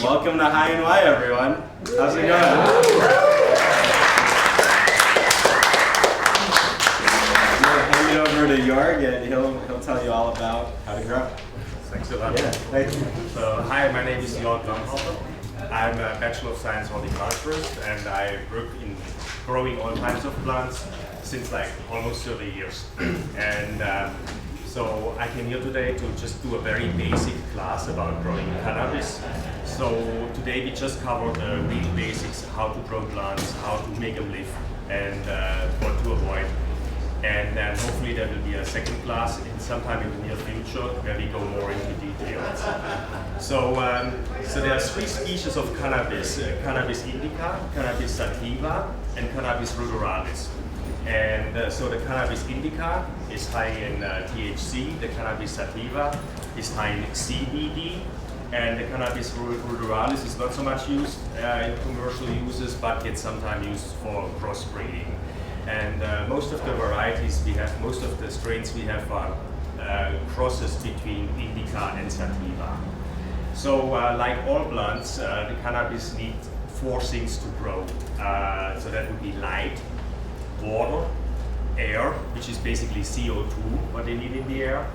Welcome to High and Y, everyone. How's it going? I'm going to hand it over to Jorg, and he'll tell you all about how to grow. Thanks a lot. Yeah, thank you. So, hi, my name is Jorg Lamparter. I'm a Bachelor of Science horticulturist, and I work in growing all kinds of plants since like almost 30 years. And so I came here today to just do a very basic class about growing cannabis. So today we just covered the real basics, how to grow plants, how to make them live, and what to avoid. And then hopefully there will be a second class sometime in the near future where we go more into details. So, so there are three species of cannabis: Cannabis indica, Cannabis sativa, and Cannabis ruderalis. And so the Cannabis indica is high in THC, the Cannabis sativa is high in CBD, and the Cannabis ruderalis is not so much used in commercial uses, but gets sometimes used for crossbreeding. And most of the varieties we have, most of the strains we have are crosses between indica and sativa. So like all plants, the cannabis needs four things to grow. So that would be light, water, air, which is basically CO2, what they need in the air,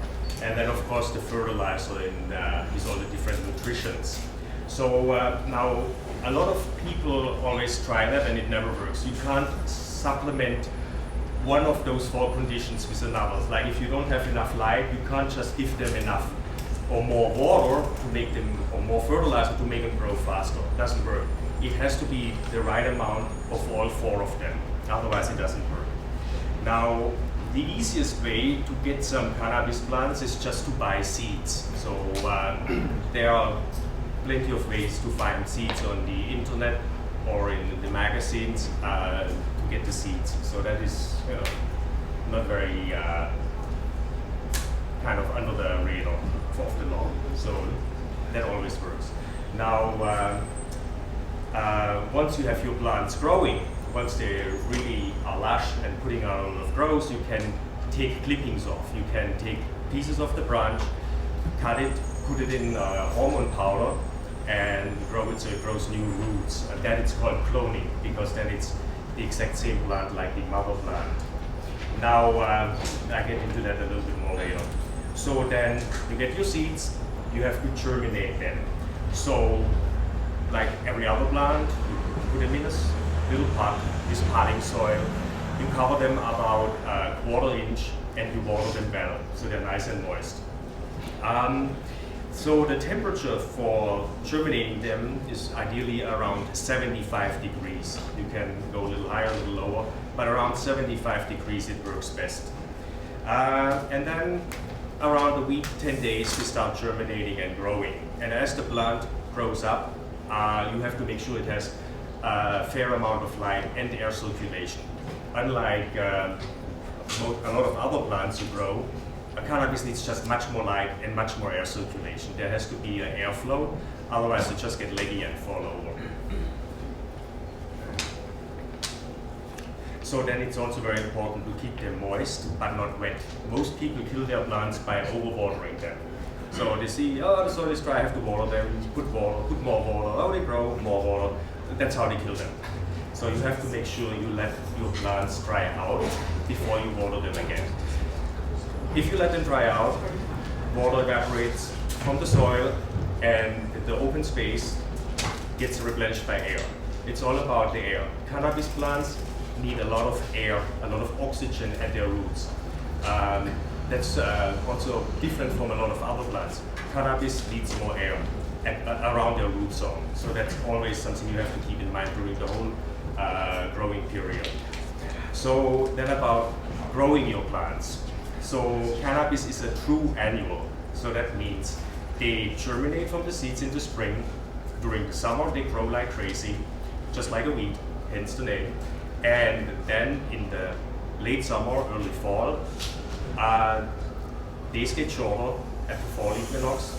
and then of course the fertilizer with all the different nutritions. So now a lot of people always try that and it never works. You can't supplement one of those four conditions with another. Like if you don't have enough light, you can't just give them enough or more water to make them, or more fertilizer to make them grow faster. It doesn't work. It has to be the right amount of all four of them. Otherwise it doesn't work. Now, the easiest way to get some cannabis plants is just to buy seeds. So there are plenty of ways to find seeds on the internet or in the magazines to get the seeds. So that is not very kind of under the radar of the law. So that always works. Now, once you have your plants growing, once they really are lush and putting out a lot of growth, you can take clippings off. You can take pieces of the branch, cut it, put it in hormone powder, and grow it so it grows new roots. And then it's called cloning, because then it's the exact same plant like the mother plant. Now, I get into that a little bit more later. So then you get your seeds, you have to germinate them. So, like every other plant, you put them in a little pot, this potting soil. You cover them about a quarter inch and you water them well, so they're nice and moist. So the temperature for germinating them is ideally around 75 degrees. You can go a little higher, a little lower, but around 75 degrees it works best. And then around a week, 10 days, we start germinating and growing. And as the plant grows up, you have to make sure it has a fair amount of light and air circulation. Unlike a lot of other plants you grow, cannabis needs just much more light and much more air circulation. There has to be an airflow, otherwise you just get leggy and fall over. So then it's also very important to keep them moist but not wet. Most people kill their plants by overwatering them. So they see, oh, the soil is dry, I have to water them, put more water, oh, they grow, more water. That's how they kill them. So you have to make sure you let your plants dry out before you water them again. If you let them dry out, water evaporates from the soil and the open space gets replenished by air. It's all about the air. Cannabis plants need a lot of air, a lot of oxygen at their roots. That's also different from a lot of other plants. Cannabis needs more air around their root zone. So that's always something you have to keep in mind during the whole growing period. So then about growing your plants. So cannabis is a true annual. So that means they germinate from the seeds in the spring. During the summer they grow like crazy, just like a weed, hence the name. And then in the late summer, early fall, days get shorter at the fall equinox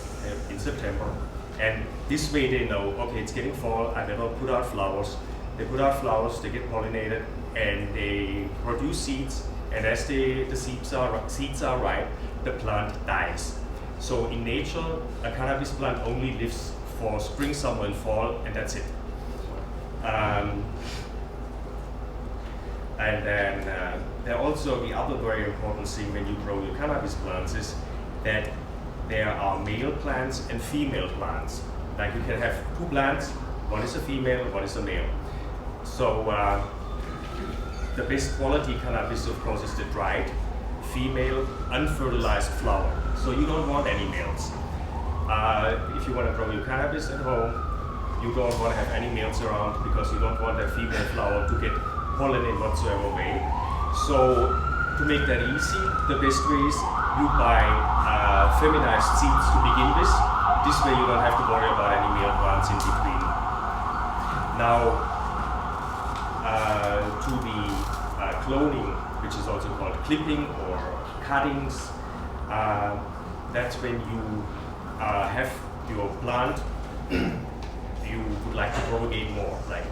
in September. And this way they know, okay, it's getting fall, I better put out flowers. They put out flowers, they get pollinated, and they produce seeds. And as the seeds are ripe, the plant dies. So in nature, a cannabis plant only lives for spring, summer, and fall, and that's it. And then there also the other very important thing when you grow your cannabis plants is that there are male plants and female plants. Like you can have two plants, one is a female, one is a male. So the best quality cannabis, of course, is the dried, female, unfertilized flower. So you don't want any males. If you want to grow your cannabis at home, you don't want to have any males around because you don't want that female flower to get pollen in whatsoever way. So to make that easy, the best way is you buy feminized seeds to begin with. This way you don't have to worry about any male plants in between. Now, to the cloning, which is also called clipping or cuttings, that's when you have your plant you would like to propagate more. Like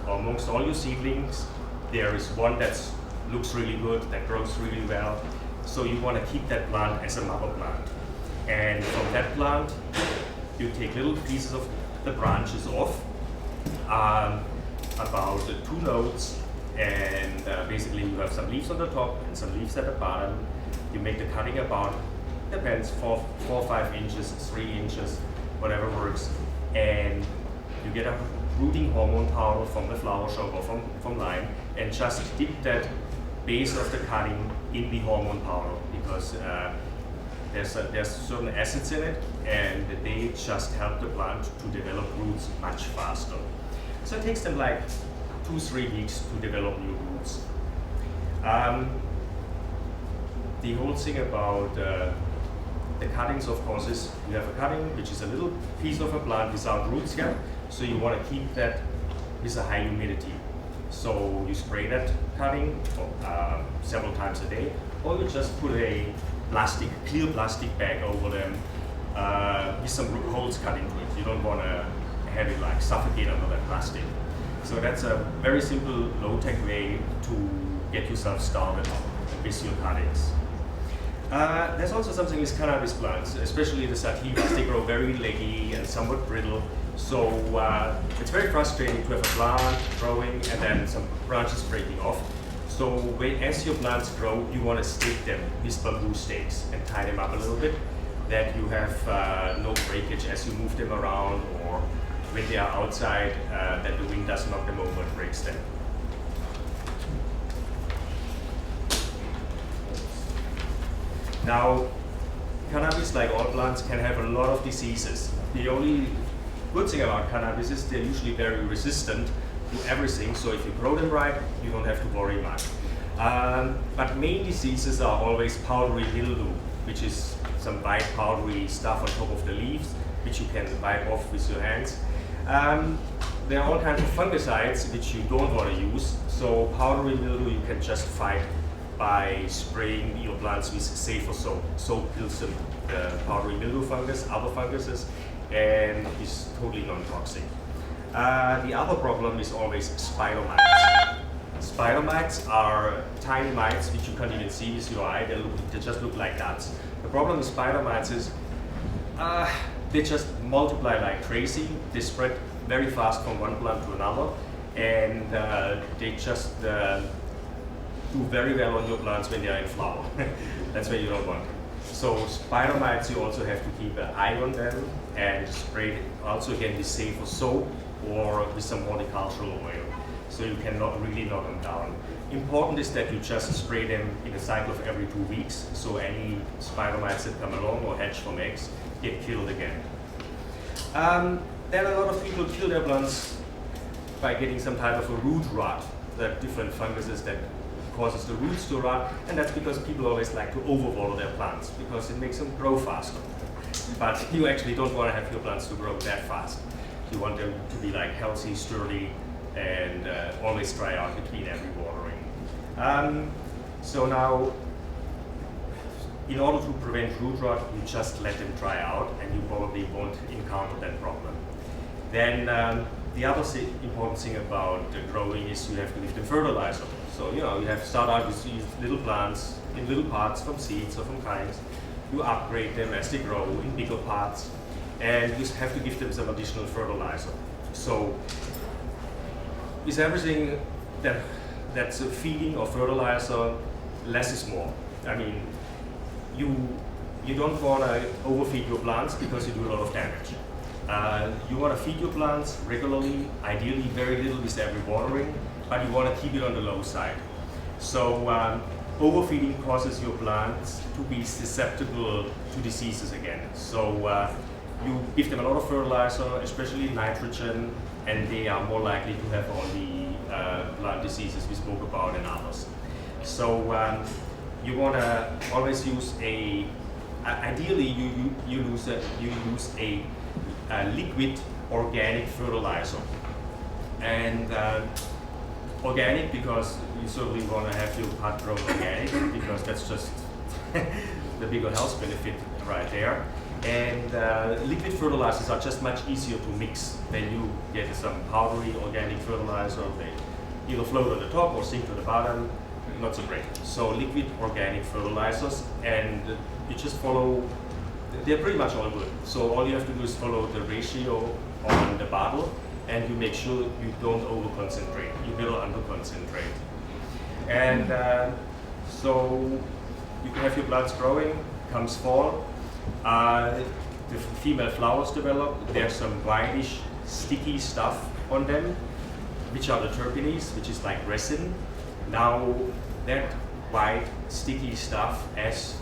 amongst all your seedlings, there is one that looks really good, that grows really well. So you want to keep that plant as a mother plant. And from that plant, you take little pieces of the branches off, about 2 nodes, and basically you have some leaves on the top and some leaves at the bottom. You make the cutting about, depends, 4 or 5 inches, 3 inches, whatever works. And you get a rooting hormone powder from the flower shop or from Lime, and just dip that base of the cutting in the hormone powder because there's certain acids in it, and they just help the plant to develop roots much faster. So it takes them like 2-3 weeks to develop new roots. The whole thing about the cuttings, of course, is you have a cutting which is a little piece of a plant without roots yet, so you want to keep that with a high humidity. So you spray that cutting several times a day, or you just put a clear plastic bag over them with some holes cut into it. You don't want to have it like suffocate under that plastic. So that's a very simple, low-tech way to get yourself started with your cuttings. There's also something with cannabis plants, especially the sativas. They grow very leggy and somewhat brittle. So it's very frustrating to have a plant growing and then some branches breaking off. So as your plants grow, you want to stake them with bamboo stakes and tie them up a little bit, that you have no breakage as you move them around, or when they are outside, that the wind doesn't knock them over and breaks them. Now, cannabis, like all plants, can have a lot of diseases. The only good thing about cannabis is they're usually very resistant to everything, so if you grow them right, you don't have to worry much. But main diseases are always powdery mildew, which is some white powdery stuff on top of the leaves, which you can wipe off with your hands. There are all kinds of fungicides which you don't want to use, so powdery mildew you can just fight by spraying your plants with safer soap. Soap kills the powdery mildew fungus, other funguses, and is totally non-toxic. The other problem is always spider mites. Spider mites are tiny mites which you can't even see with your eye. They just look like dots. The problem with spider mites is they just multiply like crazy. They spread very fast from one plant to another, and they just do very well on your plants when they are in flower. That's where you don't want them. So spider mites, you also have to keep an eye on them and spray it also again with safer soap or with some horticultural oil, so you can really knock them down. Important is that you just spray them in a cycle of every 2 weeks, so any spider mites that come along or hatch from eggs get killed again. Then a lot of people kill their plants by getting some type of a root rot. There are different funguses that causes the roots to rot, and that's because people always like to overwater their plants because it makes them grow faster. But you actually don't want to have your plants to grow that fast. You want them to be like healthy, sturdy, and always dry out between every watering. So now, in order to prevent root rot, you just let them dry out, and you probably won't encounter that problem. Then the other important thing about growing is you have to give them fertilizer. So you have to start out with these little plants in little pots from seeds or from cuttings. You upgrade them as they grow in bigger pots, and you have to give them some additional fertilizer. So is everything that's a feeding or fertilizer, less is more. I mean, you don't want to overfeed your plants because you do a lot of damage. You want to feed your plants regularly, ideally very little with every watering, but you want to keep it on the low side. So overfeeding causes your plants to be susceptible to diseases again. So you give them a lot of fertilizer, especially nitrogen, and they are more likely to have all the plant diseases we spoke about and others. So you want to always use ideally you use a liquid organic fertilizer. And organic because you certainly want to have your pot grown organic because that's just the bigger health benefit right there. And liquid fertilizers are just much easier to mix than you get some powdery organic fertilizer. They either float on the top or sink to the bottom. Not so great. So liquid organic fertilizers, and you just follow, they're pretty much all good. So all you have to do is follow the ratio on the bottle, and you make sure you don't over concentrate, you better under concentrate. And so you can have your plants growing, comes fall, the female flowers develop, there's some whitish sticky stuff on them, which are the terpenes, which is like resin. Now that white sticky stuff, as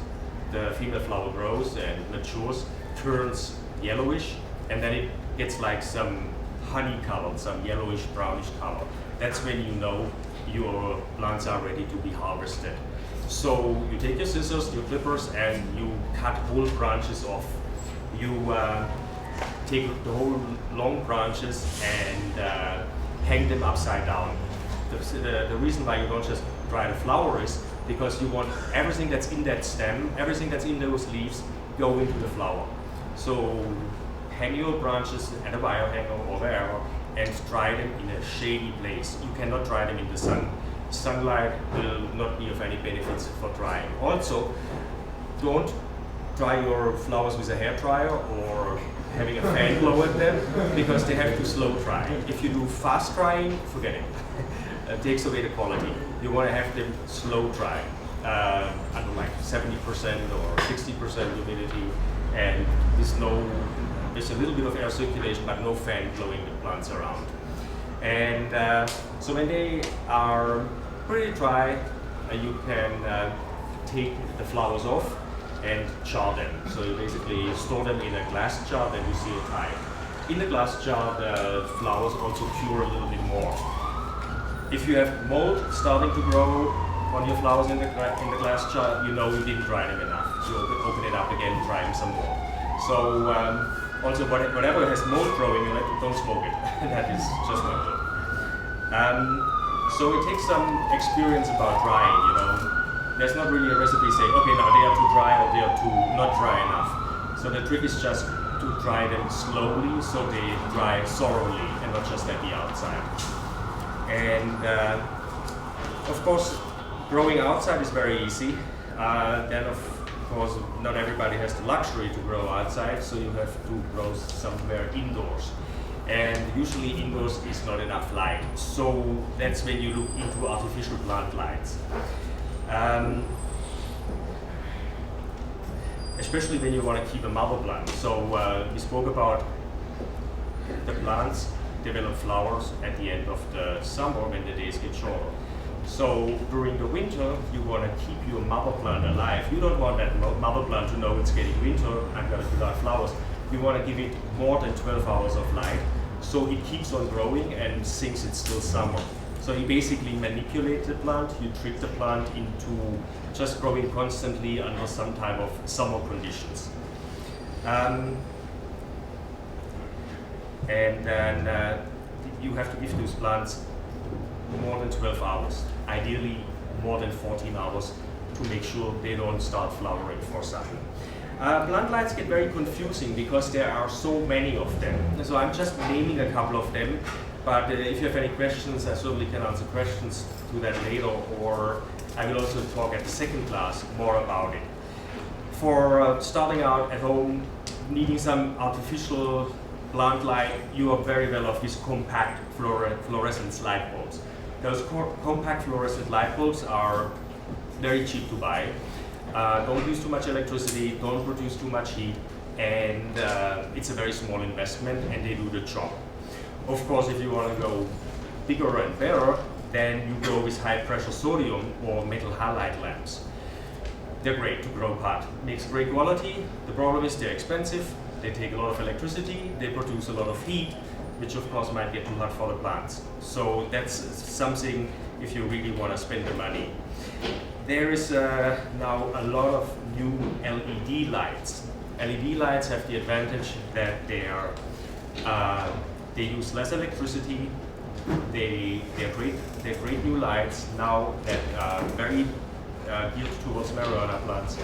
the female flower grows and matures, turns yellowish, and then it gets like some honey color, some yellowish brownish color. That's when you know your plants are ready to be harvested. So you take your scissors, your clippers, and you cut whole branches off. You take the whole long branches and hang them upside down. The reason why you don't just dry the flower is because you want everything that's in that stem, everything that's in those leaves, go into the flower. So hang your branches at a wire hanger or wherever and dry them in a shady place. You cannot dry them in the sun. Sunlight will not be of any benefits for drying. Also, don't dry your flowers with a hair dryer or having a fan blow at them because they have to slow dry. If you do fast drying, forget it. It takes away the quality. You want to have them slow dry, under like 70% or 60% humidity, and there's a little bit of air circulation, but no fan blowing the plants around. And so when they are pretty dry, you can take the flowers off and jar them. So you basically store them in a glass jar that you seal tight. In the glass jar, the flowers also cure a little bit more. If you have mold starting to grow on your flowers in the glass jar, you know you didn't dry them enough. So open it up again, dry them some more. So also whatever has mold growing in it, don't smoke it. That is just not good. So it takes some experience about drying, you know. There's not really a recipe saying, okay, now they are too dry or they are too not dry enough. So the trick is just to dry them slowly so they dry thoroughly and not just at the outside. And of course, growing outside is very easy. Then of course, not everybody has the luxury to grow outside, so you have to grow somewhere indoors. And usually indoors is not enough light. So that's when you look into artificial plant lights. Especially when you want to keep a mother plant. So we spoke about the plants develop flowers at the end of the summer when the days get shorter. So during the winter, you want to keep your mother plant alive. You don't want that mother plant to know it's getting winter, I'm going to put out flowers. You want to give it more than 12 hours of light, so it keeps on growing and thinks it's still summer. So you basically manipulate the plant, you trick the plant into just growing constantly under some type of summer conditions. And then you have to give those plants more than 12 hours, ideally more than 14 hours, to make sure they don't start flowering for sudden. Plant lights get very confusing because there are so many of them. So I'm just naming a couple of them, but if you have any questions, I certainly can answer questions to that later, or I will also talk at the second class more about it. For starting out at home, needing some artificial plant light, you are very well off with compact fluorescent light bulbs. Those compact fluorescent light bulbs are very cheap to buy. Don't use too much electricity, don't produce too much heat, and it's a very small investment, and they do the job. Of course, if you want to go bigger and better, then you go with high pressure sodium or metal halide lamps. They're great to grow pot. Makes great quality. The problem is they're expensive, they take a lot of electricity, they produce a lot of heat, which of course might get too hot for the plants. So that's something if you really want to spend the money. There is now a lot of new LED lights. LED lights have the advantage that they use less electricity. They're great new lights now that are very geared towards marijuana plants.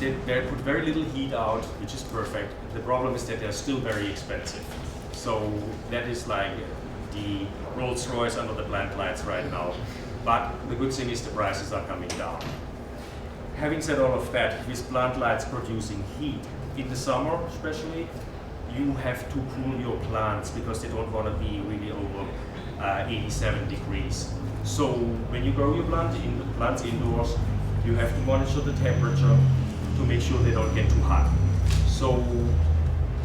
They put very little heat out, which is perfect. The problem is that they're still very expensive. So that is like the Rolls Royce under the plant lights right now. But the good thing is the prices are coming down. Having said all of that, with plant lights producing heat, in the summer especially, you have to cool your plants because they don't want to be really over 87 degrees. So when you grow your plants indoors, you have to monitor the temperature to make sure they don't get too hot. So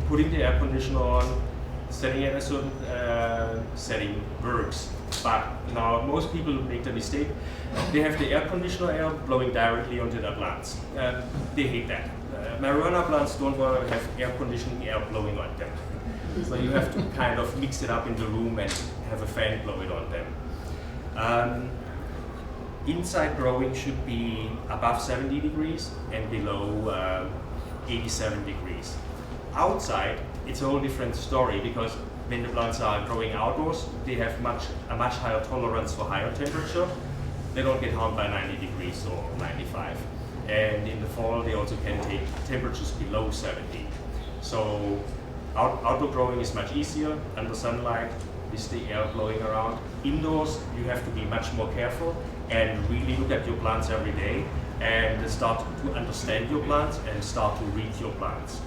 putting the air conditioner on, setting it at a certain setting works. But now most people make the mistake, they have the air conditioner air blowing directly onto their plants. They hate that. Marijuana plants don't want to have air conditioning air blowing on them. So you have to kind of mix it up in the room and have a fan blow it on them. Inside growing should be above 70 degrees and below 87 degrees. Outside, it's a whole different story because when the plants are growing outdoors, they have a much higher tolerance for higher temperature. They don't get harmed by 90 degrees or 95. And in the fall, they also can take temperatures below 70. So outdoor growing is much easier under sunlight with the air blowing around. Indoors, you have to be much more careful and really look at your plants every day and start to understand your plants and start to read your plants.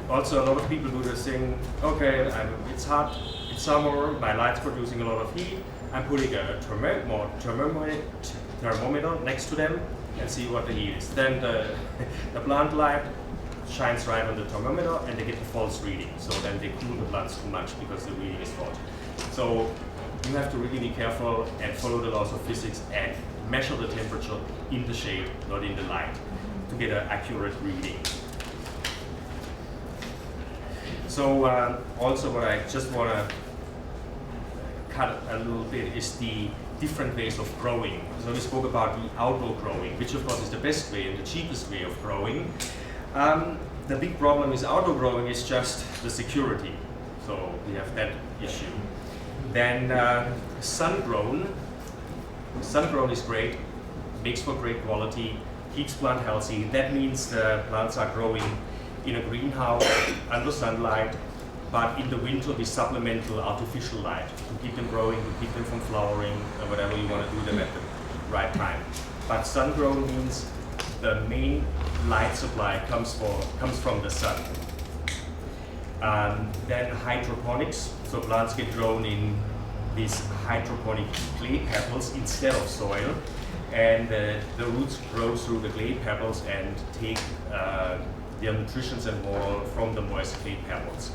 Also, a lot of people do this thing, okay, it's hot, it's summer, my light's producing a lot of heat, I'm putting a thermometer next to them and see what the heat is. Then the plant light shines right on the thermometer and they get a false reading. So then they cool the plants too much because the reading is faulty. So you have to really be careful and follow the laws of physics and measure the temperature in the shade, not in the light, to get an accurate reading. So also what I just want to cut a little bit is the different ways of growing. So we spoke about the outdoor growing, which of course is the best way and the cheapest way of growing. The big problem with outdoor growing is just the security. So we have that issue. Then sun-grown is great, makes for great quality, keeps plant healthy. That means the plants are growing in a greenhouse under sunlight, but in the winter with supplemental artificial light to keep them growing, to keep them from flowering, or whatever you want to do them at the right time. But sun-grown means the main light supply comes from the sun. Then hydroponics, so plants get grown in these hydroponic clay pebbles instead of soil, and the roots grow through the clay pebbles and take their nutrients and water from the moist clay pebbles.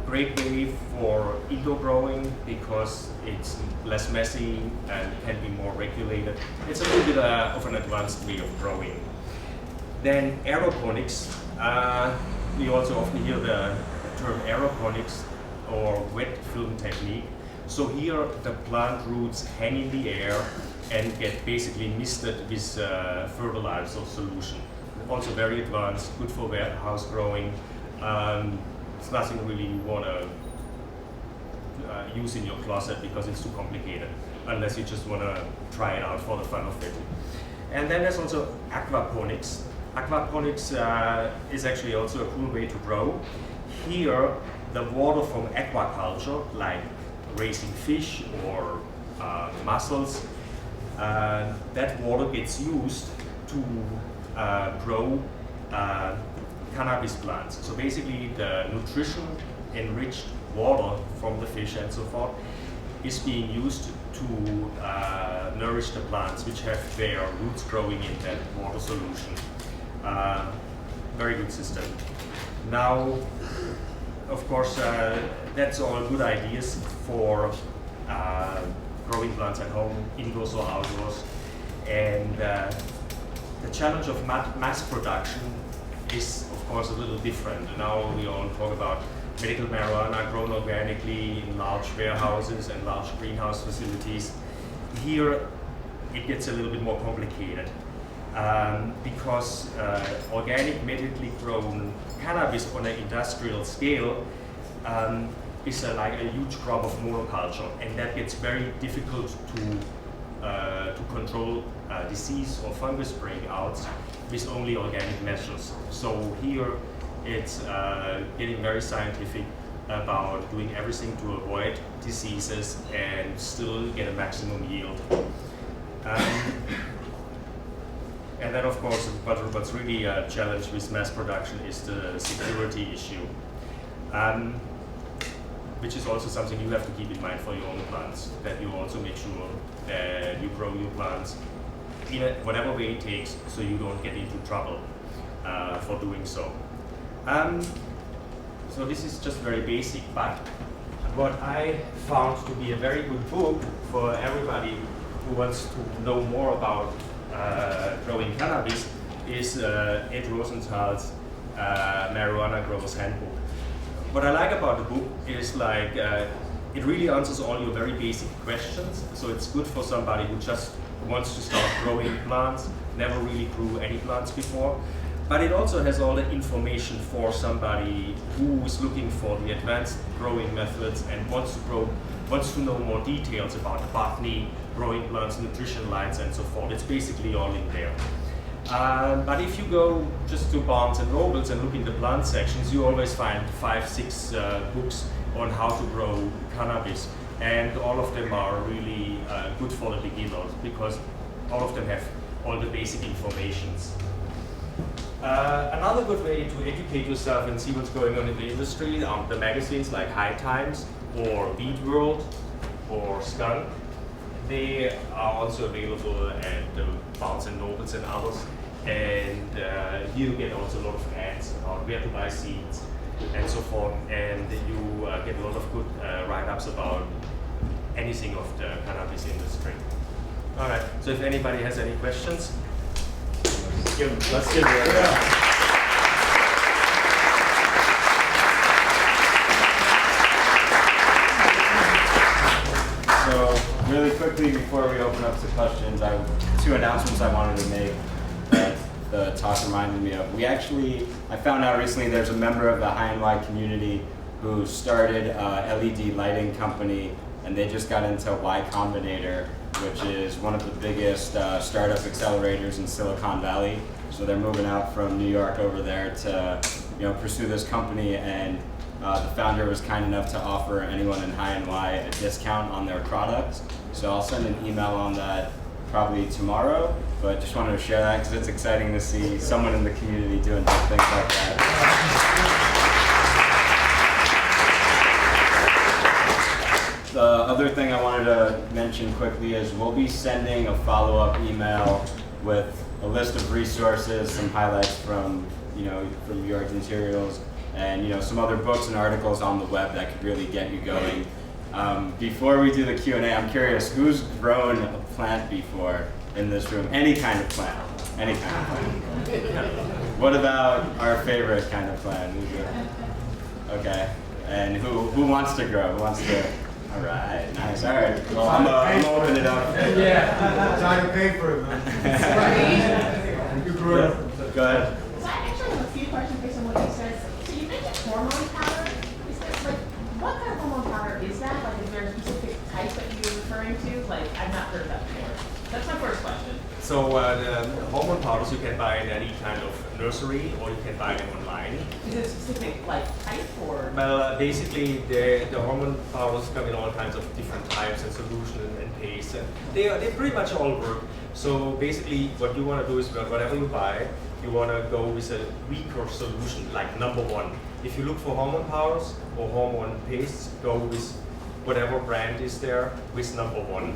Great way for indoor growing because it's less messy and can be more regulated. It's a little bit of an advanced way of growing. Then aeroponics. We also often hear the term aeroponics or wet film technique. So here the plant roots hang in the air and get basically misted with fertilizer solution. Also very advanced, good for warehouse growing. It's nothing really you want to use in your closet because it's too complicated, unless you just want to try it out for the fun of it. And then there's also aquaponics. Aquaponics is actually also a cool way to grow. Here, the water from aquaculture, like raising fish or mussels, that water gets used to grow cannabis plants. So basically the nutrition enriched water from the fish and so forth is being used to nourish the plants which have their roots growing in that water solution. Very good system. Now, of course, that's all good ideas for growing plants at home, indoors or outdoors. And the challenge of mass production is, of course, a little different. Now we all talk about medical marijuana grown organically in large warehouses and large greenhouse facilities. Here, it gets a little bit more complicated because organic, medically grown cannabis on an industrial scale is like a huge crop of monoculture, and that gets very difficult to control disease or fungus breakouts with only organic measures. So here it's getting very scientific about doing everything to avoid diseases and still get a maximum yield. And then, of course, what's really a challenge with mass production is the security issue, which is also something you have to keep in mind for your own plants, that you also make sure that you grow your plants in whatever way it takes so you don't get into trouble for doing so. So this is just very basic, but what I found to be a very good book for everybody who wants to know more about growing cannabis is Ed Rosenthal's Marijuana Grower's Handbook. What I like about the book is like it really answers all your very basic questions. So it's good for somebody who just wants to start growing plants, never really grew any plants before. But it also has all the information for somebody who is looking for the advanced growing methods and wants to know more details about botany, growing plants, nutrition lines, and so forth. It's basically all in there. But if you go just to Barnes and Nobles and look in the plant sections, you always find 5-6 books on how to grow cannabis, and all of them are really good for the beginners because all of them have all the basic informations. Another good way to educate yourself and see what's going on in the industry are the magazines like High Times or Weed World or Skunk. They are also available at Barnes and Nobles and others, and here you get also a lot of ads about where to buy seeds and so forth, and you get a lot of good write-ups about anything of the cannabis industry. All right, so if anybody has any questions, let's give it a So really quickly before we open up to questions, I have 2 announcements I wanted to make that the talk reminded me of. I found out recently there's a member of the High and Wide community who started a LED lighting company, and they just got into Y Combinator, which is one of the biggest startup accelerators in Silicon Valley. So they're moving out from New York over there to pursue this company, and the founder was kind enough to offer anyone in High and Y a discount on their products. So I'll send an email on that probably tomorrow, but just wanted to share that because it's exciting to see someone in the community doing things like that. The other thing I wanted to mention quickly is we'll be sending a follow-up email with a list of resources, some highlights from Jorg's materials, and some other books and articles on the web that could really get you going. Before we do the Q&A, I'm curious, who's grown a plant before in this room? Any kind of plant? Any kind of plant? What about our favorite kind of plant? Okay, and who wants to grow? Who wants to? All right, nice. All right, well, I'm gonna open it up. Yeah, time to pay for it, man. You grew up. Go ahead. So I actually have a few questions based on what you said. So you mentioned hormone powder. Is that what kind of hormone powder is that? Like, is there a specific type that you're referring to? Like, I've not heard of that before. That's my first question. So the hormone powders you can buy in any kind of nursery, or you can buy them online. Is it a specific type or? Well, basically the hormone powders come in all kinds of different types and solutions and paste, and they pretty much all work. So basically, what you want to do is whatever you buy, you want to go with a weaker solution, like number one. If you look for hormone powders or hormone pastes, go with whatever brand is there with number one.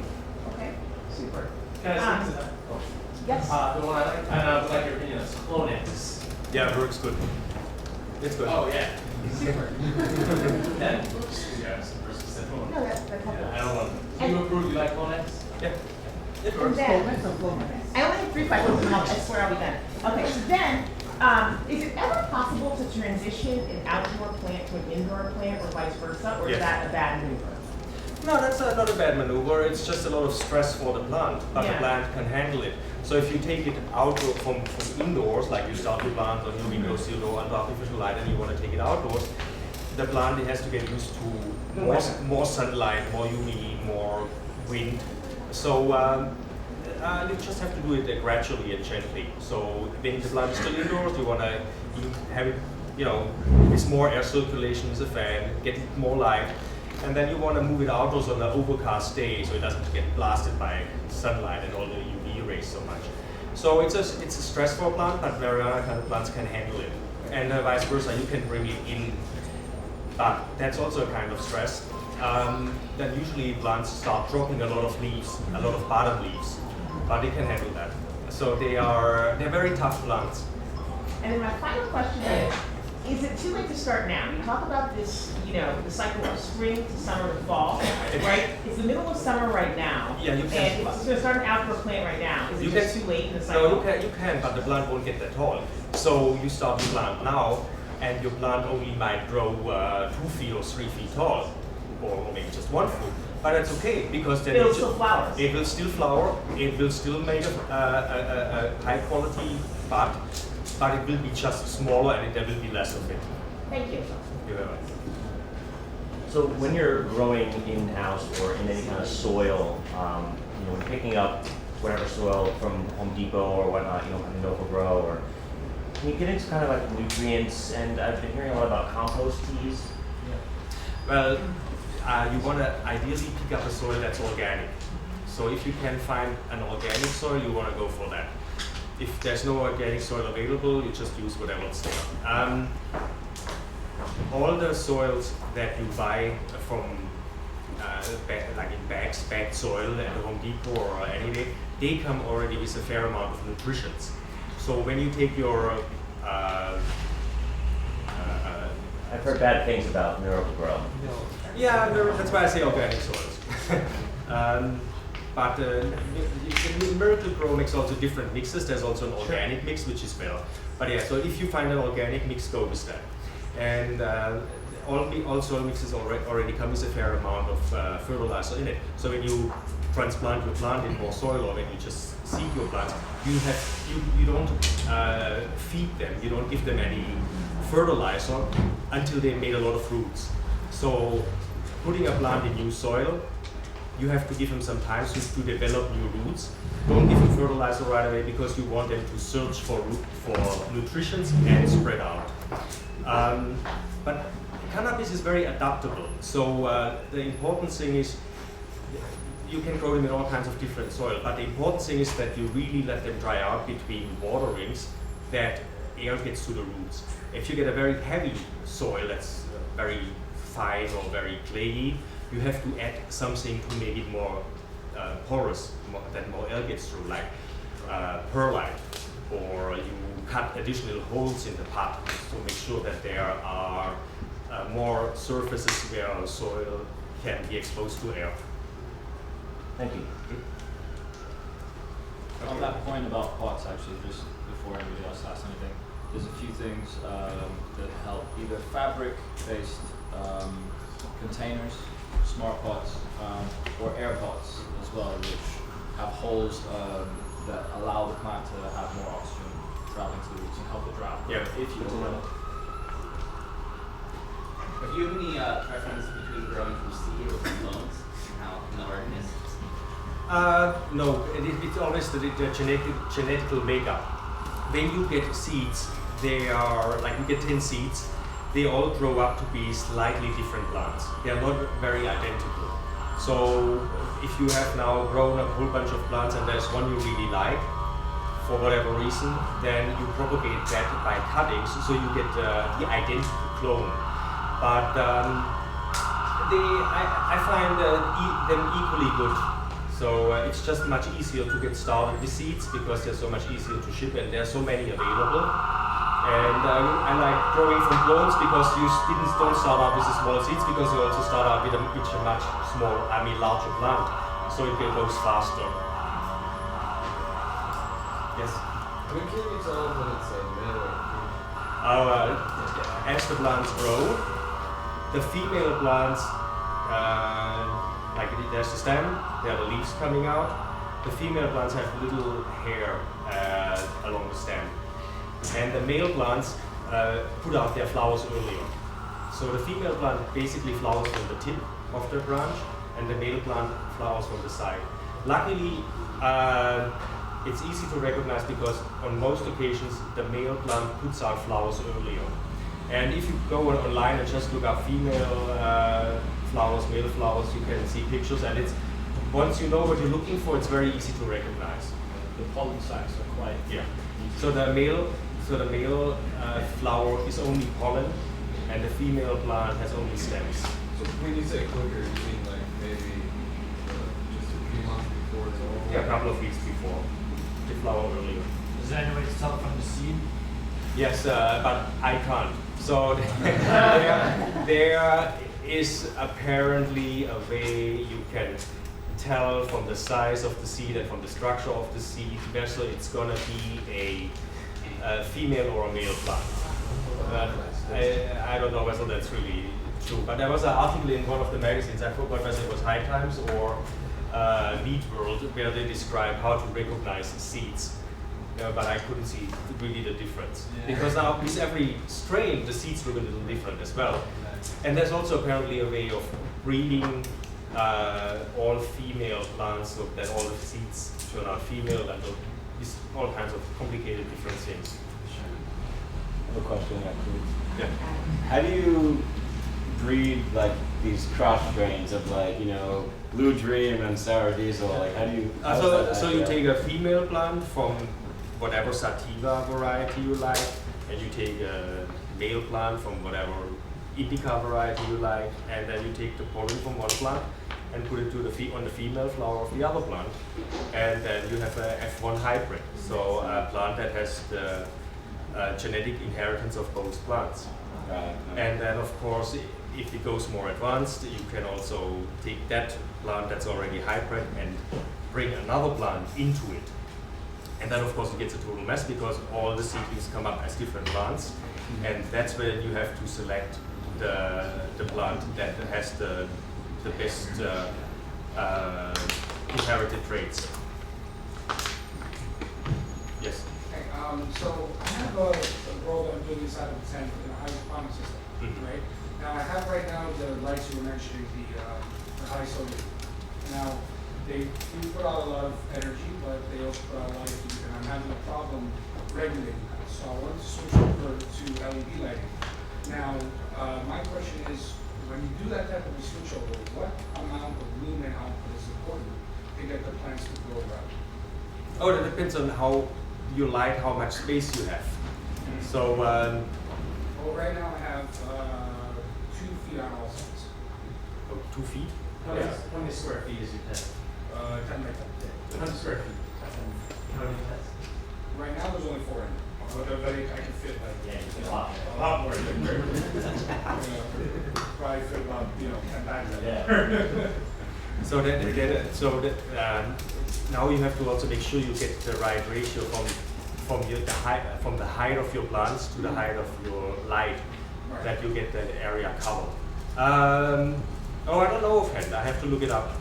Okay, super. Can I speak to that? Yes. The one I like your opinion is Clonix. Yeah, it works good. It's good. Oh yeah. Super. Then, yes, versus the phone. No, that's helpful. Yeah, I don't know. Do you approve? You like Clonix? Yeah. It And works. then, I only have 3 questions, I swear I'll be done. Okay, so then, is it ever possible to transition an outdoor plant to an indoor plant or vice versa, or is Yes. that a bad maneuver? No, that's not a bad maneuver. It's just a lot of stress for the plant, but the Yeah. plant can handle it. So if you take it outdoor from indoors, like you start the plant on your windows, under artificial light, and you want to take it outdoors, the plant it has to get used to more sunlight, more UV, more wind. So you just have to do it gradually and gently. So when the plant is still indoors, you want to have it, with more air circulation with a fan, get it more light. And then you want to move it outdoors on an overcast day so it doesn't get blasted by sunlight and all the UV rays so much. So it's a stressful plant, but marijuana kind of plants can handle it. And vice versa, you can bring it in, but that's also a kind of stress. Then usually plants start dropping a lot of leaves, a lot of bottom leaves, but they can handle that. So they're very tough plants. And then my final question is it too late to start now? You talk about this, the cycle of spring to summer to fall, right? It's the middle of summer right now. Yeah, you can. And if it's going to start an outdoor plant right now, is it You just can- too late in the cycle? No, you can, but the plant won't get that tall. So you start the plant now, and your plant only might grow 2 feet or 3 feet tall, or maybe just 1 foot. But that's okay, because then It'll still flower. It will still flower. It will still make a high quality bud, but it will be just smaller, and there will be less of it. Thank you. You're very welcome. So when you're growing in-house or in any kind of soil, when you're picking up whatever soil from Home Depot or whatnot, from Novo Grow, or can you get into kind of like nutrients? And I've been hearing a lot about compost teas. Well, you want to ideally pick up a soil that's organic. So if you can find an organic soil, you want to go for that. If there's no organic soil available, you just use whatever's there. All the soils that you buy from, like in bags, bagged soil at Home Depot or anyway, they come already with a fair amount of nutrients. So when you take your I've heard bad things about Miracle Grow. yeah, that's why I say organic soils. But Miracle Grow makes also different mixes. There's also an organic mix, which is better. But yeah, so if you find an organic mix, go with that. And all soil mixes already come with a fair amount of fertilizer in it. So when you transplant your plant in more soil, or when you just seed your plants, you don't feed them. You don't give them any fertilizer until they made a lot of roots. So putting a plant in new soil, you have to give them some time to develop new roots. Don't give them fertilizer right away because you want them to search for nutrition and spread out. But cannabis is very adaptable. So the important thing is you can grow them in all kinds of different soil. But the important thing is that you really let them dry out between waterings, that air gets to the roots. If you get a very heavy soil that's very fine or very clayey, you have to add something to make it more porous, that more air gets through, like perlite, or you cut additional holes in the pot to make sure that there are more surfaces where soil can be exposed to air. Thank you. On that point about pots, actually, just before anybody else asks anything, there's a few things that help, either fabric-based containers, smart pots, or air pots as well, which have holes that allow the plant to have more oxygen traveling to the roots and help it dry. Yeah. If you want. Do you have any preference between growing from seed or from clones, and how the organisms? No, it's always the genetical makeup. When you get seeds, they are, like you get 10 seeds, they all grow up to be slightly different plants. They are not very identical. So if you have now grown a whole bunch of plants and there's one you really like, for whatever reason, then you propagate that by cuttings, so you get the identical clone. But I find them equally good. So it's just much easier to get started with seeds because they're so much easier to ship and there are so many available. And I like growing from clones because you don't start out with the small seeds, because you also start out with a much larger plant, so it goes faster. Yes. When can you tell when it's a male or female? As the plants grow, the female plants, like there's the stem, there are the leaves coming out. The female plants have little hair along the stem. And the male plants put out their flowers earlier. So the female plant basically flowers from the tip of the branch, and the male plant flowers from the side. Luckily, it's easy to recognize because on most occasions the male plant puts out flowers earlier. And if you go online and just look up female flowers, male flowers, you can see pictures, and it's once you know what you're looking for, it's very easy to recognize. The pollen sacs are quite So the male flower is only pollen, and the female plant has only stems. So when you say quicker, you mean like maybe just a few months before it's all? Yeah, a couple of weeks before. They flower earlier. Is there any way to tell from the seed? Yes, but I can't. So there is apparently a way you can tell from the size of the seed and from the structure of the seed whether it's gonna be a female or a male plant. I don't know whether that's really true, but there was an article in one of the magazines, I forgot whether it was High Times or Meat World, where they describe how to recognize seeds. But I couldn't see really the difference. Because now with every strain, the seeds look a little different as well. And there's also apparently a way of breeding all female plants so that all the seeds turn out female, and these all kinds of complicated different things. I have a question actually. Yeah. How do you breed like these cross strains of like, you know, Blue Dream and Sour Diesel? Like how do you? So you take a female plant from whatever sativa variety you like, and you take a male plant from whatever indica variety you like, and then you take the pollen from one plant and put it to on the female flower of the other plant, and then you have a F1 hybrid, so a plant that has the genetic inheritance of both plants. And then of course, if it goes more advanced, you can also take that plant that's already hybrid and bring another plant into it. And then of course it gets a total mess because all the seedlings come up as different plants, and that's when you have to select the plant that has the best inherited traits. Yes? Okay, so I have a role that I'm doing inside of the tent in a hydroponic system, right? Now I have right now the lights you were mentioning, the high sodium. Now they do put out a lot of energy, but they also put out a lot of heat, and I'm having a problem regulating that. So I want to switch over to LED lighting. Now, my question is, when you do that type of a switch over, what amount of lumen output is important to get the plants to grow well? Oh, that depends on how you light, how much space you have. So, well, right now I have 2 feet on all sides. 2 feet? How many square feet is your tent? 10 by 10. 100 square feet. How many tents? Right now there's only 4 in. But I can fit like A lot. a lot more. Probably fit about 10 bags of it. So now you have to also make sure you get the right ratio from the height of your plants to the height of your light, Right. that you get that area covered. I don't know offhand. I have to look it up.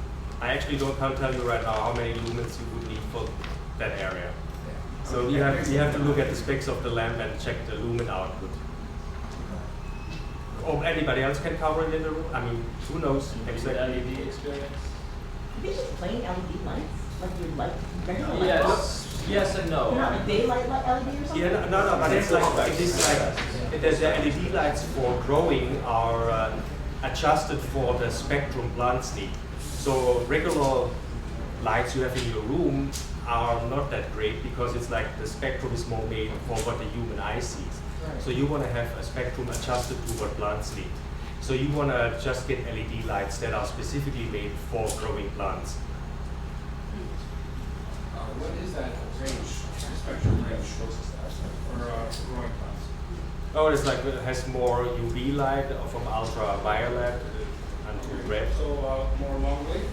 I actually can't tell you right now how many lumens you would need for that area. So you have to look at the specs of the lamp and check the lumen output. Or anybody else can cover it in the room. I mean, who knows exactly? LED experience? Are they just plain LED lights? Like your light, regular light Yes. bulbs? Yes and no. Not like daylight LED or something? Yeah, no, but it's like the LED lights for growing are adjusted for the spectrum plants need. So regular lights you have in your room are not that great because it's like the spectrum is more made for what the human eye sees. Right. So you want to have a spectrum adjusted to what plants need. So you want to just get LED lights that are specifically made for growing plants. What is that range, spectrum range for growing plants? Oh, it's like it has more UV light from ultraviolet until red. So more long wave?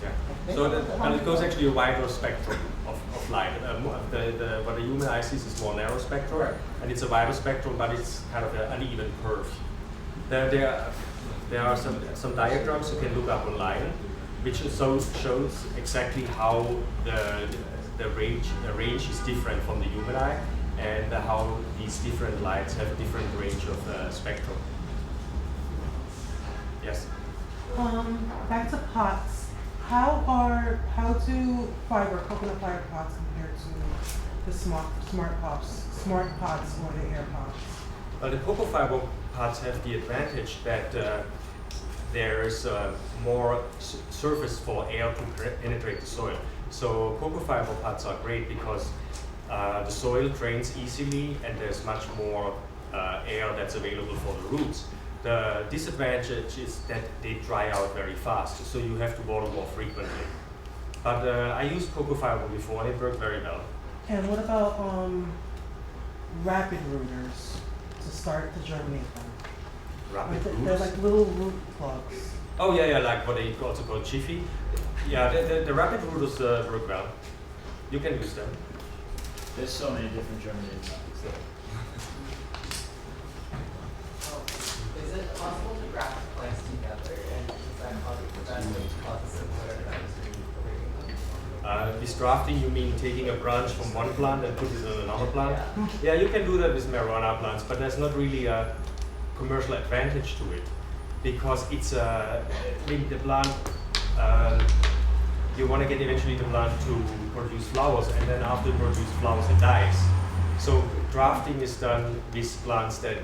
Yeah. So and it goes actually a wider spectrum of light. What the human eye sees is more narrow spectrum, Right. and it's a wider spectrum, but it's kind of an uneven curve. There are some diagrams you can look up online, which shows exactly how the range is different from the human eye, and how these different lights have a different range of spectrum. Yes. Back to pots. How do coconut fiber pots compare to the smart pots or the air pots? Well, the cocoa fiber pots have the advantage that there is more surface for air to penetrate the soil. So cocoa fiber pots are great because the soil drains easily and there's much more air that's available for the roots. The disadvantage is that they dry out very fast, so you have to water more frequently. But I used cocoa fiber before and it worked very well. And what about rapid rooters to start to germinate them? Rapid They're roots? like little root plugs. Oh yeah, like what they also call Jiffy. Yeah, the rapid rooters work well. You can use them. There's so many different germinating methods. Is it possible to graft plants together, and does that cause a similar With grafting, you mean taking a branch from one plant and put it on another plant? Yeah, you can do that with marijuana plants, but there's not really a commercial advantage to it because it's the plant. You want to get eventually the plant to produce flowers, and then after it produces flowers, it dies. So grafting is done with plants that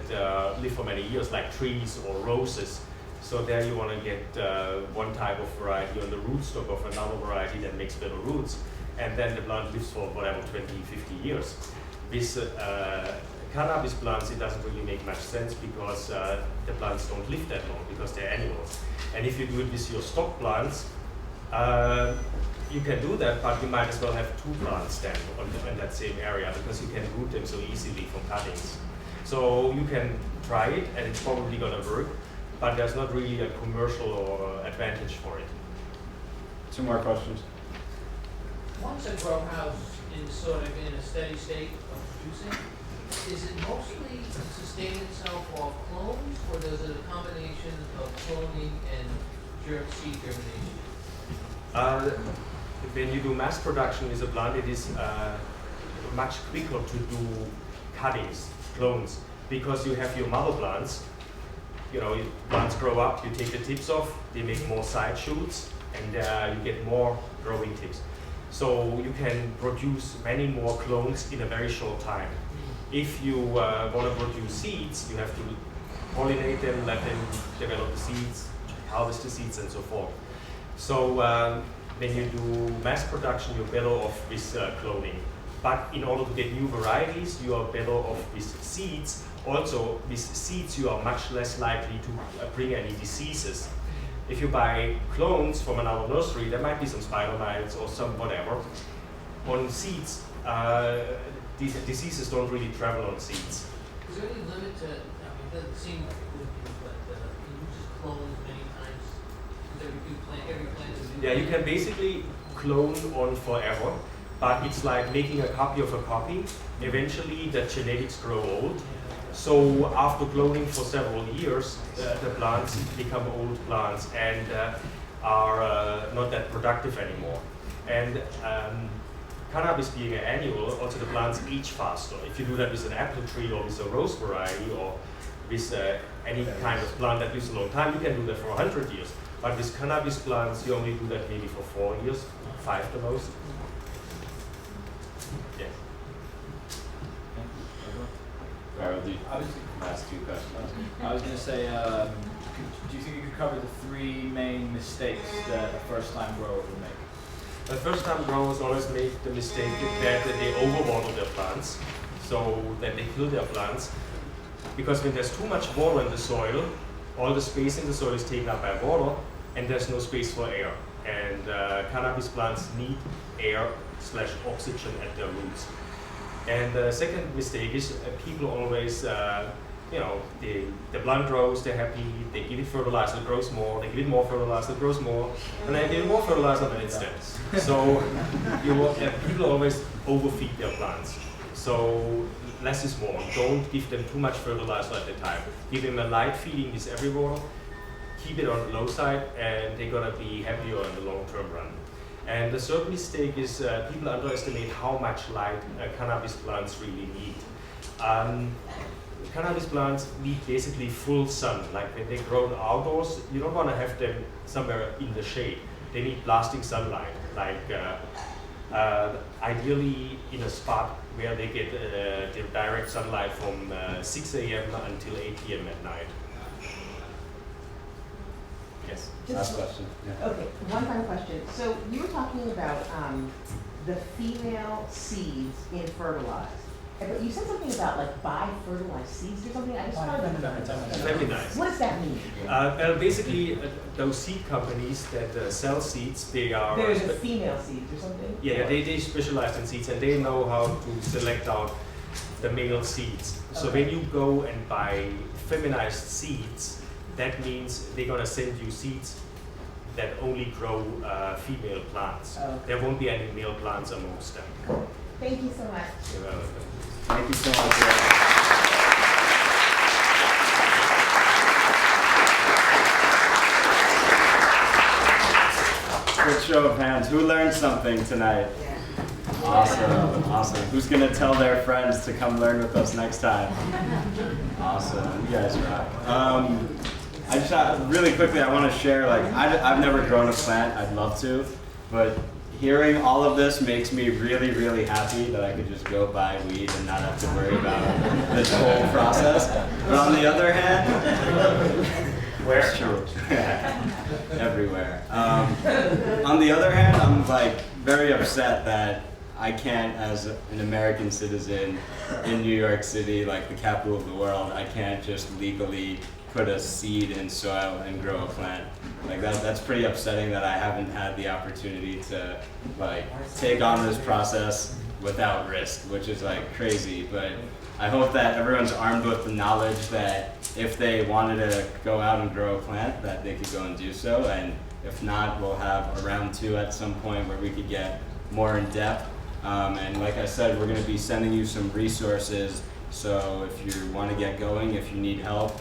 live for many years, like trees or roses. So there you want to get one type of variety on the rootstock of another variety that makes better roots, and then the plant lives for whatever 20, 50 years. With cannabis plants, it doesn't really make much sense because the plants don't live that long because they're annuals. And if you do it with your stock plants, you can do that, but you might as well have two plants then in that same area because you can root them so easily from cuttings. So you can try it, and it's probably going to work, but there's not really a commercial or advantage for it. Two more questions. Once a grow house is sort of in a steady state of producing, is it mostly sustain itself off clones, or does it a combination of cloning and seed germination? When you do mass production with a plant, it is much quicker to do cuttings, clones, because you have your mother plants. You know, plants grow up, you take the tips off, they make more side shoots, and you get more growing tips. So you can produce many more clones in a very short time. If you want to produce seeds, you have to pollinate them, let them develop the seeds, harvest the seeds, and so forth. So when you do mass production, you're better off with cloning. But in order to get new varieties, you are better off with seeds. Also, with seeds, you are much less likely to bring any diseases. If you buy clones from another nursery, there might be some spider mites or some whatever. On seeds, these diseases don't really travel on seeds. Is there any limit to, it doesn't seem like it would be, but can you just clone many times? Every plant is new? Yeah, you can basically clone on forever, but it's like making a copy of a copy. Eventually, the genetics grow old. So after cloning for several years, the plants become old plants and are not that productive anymore. And cannabis being an annual, also the plants age faster. If you do that with an apple tree or with a rose variety or with any kind of plant that lives a long time, you can do that for 100 years. But with cannabis plants, you only do that maybe for 4 years, 5 the most. Yeah. Alright, we'll do last two questions. I was going to say, do you think you could cover the 3 main mistakes that a first-time grower would make? The first time growers always make the mistake that they overwater their plants, so that they kill their plants. Because when there's too much water in the soil, all the space in the soil is taken up by water, and there's no space for air. And cannabis plants need air/oxygen at their roots. And the second mistake is people always, the plant grows, they're happy, they give it fertilizer, it grows more, they give it more fertilizer, it grows more, and they give it more fertilizer, and it's dead. So people always overfeed their plants. So less is more. Don't give them too much fertilizer at the time. Give them a light feeding with every water, keep it on the low side, and they're gonna be happier in the long-term run. And the third mistake is people underestimate how much light cannabis plants really need. Cannabis plants need basically full sun. Like when they're grown outdoors, you don't want to have them somewhere in the shade. They need blasting sunlight, like ideally in a spot where they get the direct sunlight from 6 a.m. until 8 p.m. at night. Yes. Last question. Yeah. Okay, one final question. So you were talking about the female seeds in fertilized. But you said something about like bi-fertilized seeds or something. I just thought about Feminized. What does that mean? Well, basically, those seed companies that sell seeds, they are. There's a female seeds or something? Yeah, they specialize in seeds and they know how to select out the male seeds. So Okay. when you go and buy feminized seeds, that means they're gonna send you seeds that only grow female plants. Okay. There won't be any male plants amongst them. Thank you so much. You're welcome. Thank you so much. Quick show of hands. Who learned something tonight? Awesome, awesome. Who's gonna tell their friends to come learn with us next time? Awesome, you guys rock. I just really quickly, I want to share. Like, I've never grown a plant. I'd love to, but hearing all of this makes me really, really happy that I could just go buy weed and not have to worry about this whole process. But on the other hand, where's true? Everywhere. On the other hand, I'm like very upset that I can't, as an American citizen in New York City, like the capital of the world, I can't just legally put a seed in soil and grow a plant. Like that's pretty upsetting that I haven't had the opportunity to like take on this process without risk, which is like crazy. But I hope that everyone's armed with the knowledge that if they wanted to go out and grow a plant, that they could go and do so. And if not, we'll have a round 2 at some point where we could get more in depth. And like I said, we're going to be sending you some resources. So if you want to get going, if you need help,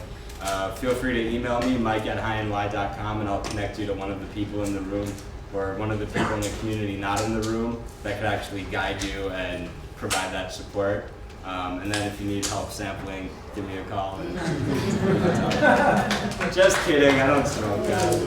feel free to email me, mike@highny.com, and I'll connect you to one of the people in the room or one of the people in the community not in the room that could actually guide you and provide that support. And then if you need help sampling, give me a call. Just kidding, I don't smoke, guys.